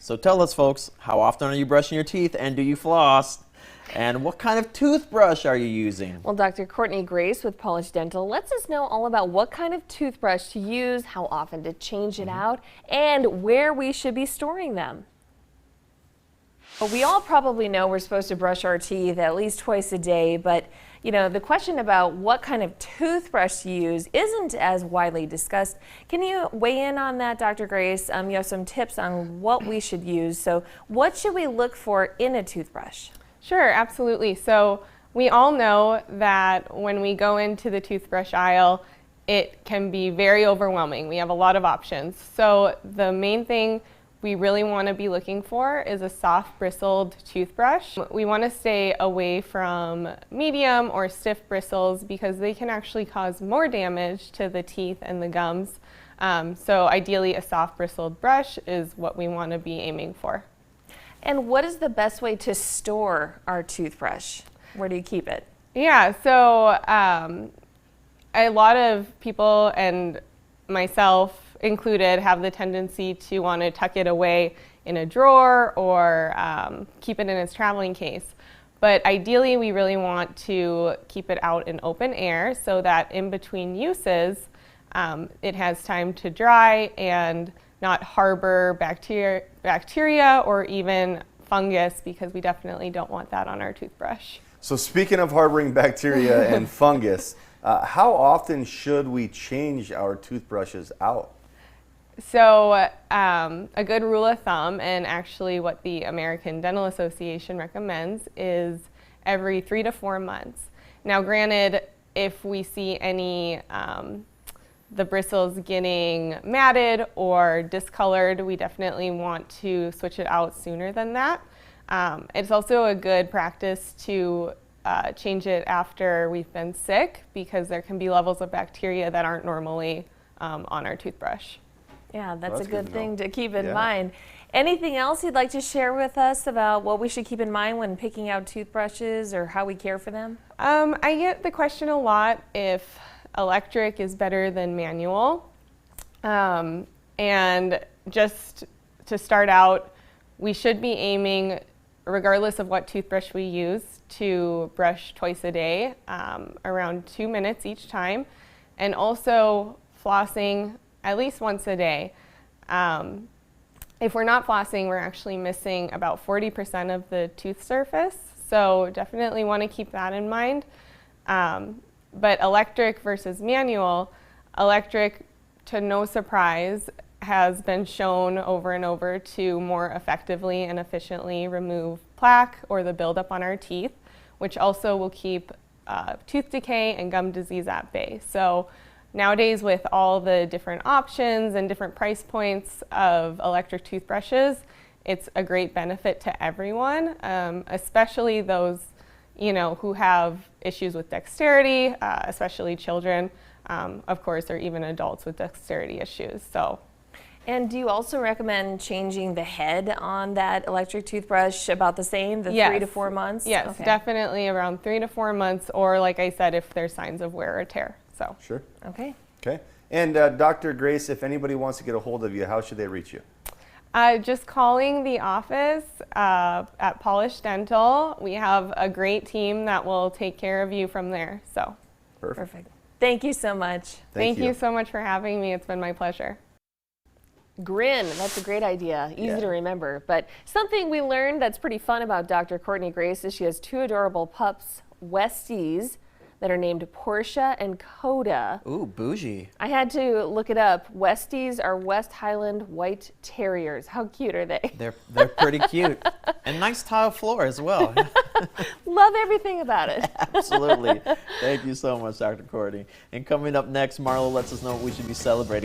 So tell us, folks, how often are you brushing your teeth and do you floss? And what kind of toothbrush are you using? Well, Dr. Kourtney Grace with Polish Dental lets us know all about what kind of toothbrush to use, how often to change it out, and where we should be storing them. Well, we all probably know we're supposed to brush our teeth at least twice a day, but you know, the question about what kind of toothbrush to use isn't as widely discussed. Can you weigh in on that, Dr. Grace? You have some tips on what we should use. So what should we look for in a toothbrush? Sure, absolutely. So we all know that when we go into the toothbrush aisle, it can be very overwhelming. We have a lot of options. So the main thing we really want to be looking for is a soft bristled toothbrush. We want to stay away from medium or stiff bristles because they can actually cause more damage to the teeth and the gums. So ideally a soft bristled brush is what we want to be aiming for. And what is the best way to store our toothbrush? Where do you keep it? Yeah, so a lot of people, and myself included, have the tendency to want to tuck it away in a drawer or keep it in its traveling case. But ideally, we really want to keep it out in open air so that in between uses, it has time to dry and not harbor bacteria or even fungus, because we definitely don't want that on our toothbrush. So speaking of harboring bacteria and fungus, how often should we change our toothbrushes out? So a good rule of thumb, and actually what the American Dental Association recommends, is every 3 to 4 months. Now granted, if we see any the bristles getting matted or discolored, we definitely want to switch it out sooner than that. It's also a good practice to change it after we've been sick, because there can be levels of bacteria that aren't normally on our toothbrush. Yeah, that's a good thing to keep in mind. Anything else you'd like to share with us about what we should keep in mind when picking out toothbrushes or how we care for them? I get the question a lot if electric is better than manual. And just to start out, we should be aiming, regardless of what toothbrush we use, to brush twice a day, around 2 minutes each time, and also flossing at least once a day. If we're not flossing, we're actually missing about 40% of the tooth surface, so definitely want to keep that in mind. But electric versus manual, electric, to no surprise, has been shown over and over to more effectively and efficiently remove plaque or the buildup on our teeth, which also will keep tooth decay and gum disease at bay. So nowadays, with all the different options and different price points of electric toothbrushes, it's a great benefit to everyone, especially those who have issues with dexterity, especially children, of course, or even adults with dexterity issues. And do you also recommend changing the head on that electric toothbrush about the same, the 3 to 4 months? Yes, okay. Definitely around 3 to 4 months, or like I said, if there's signs of wear or tear. So. Sure. Okay. Okay. And Dr. Grace, if anybody wants to get a hold of you, how should they reach you? Just calling the office at Polish Dental. We have a great team that will take care of you from there. So. Perfect. Thank you so much. Thank you so much for having me. It's been my pleasure. Grin, that's a great idea, easy to remember. But something we learned that's pretty fun about Dr. Kourtney Grace is she has 2 adorable pups, Westies, that are named Portia and Coda. Ooh, bougie. I had to look it up. Westies are West Highland White Terriers. How cute are they? They're pretty cute. And nice tile floor as well. Love everything about it. Absolutely. Thank you so much, Dr. Kourtney. And coming up next, Marlo lets us know what we should be celebrating.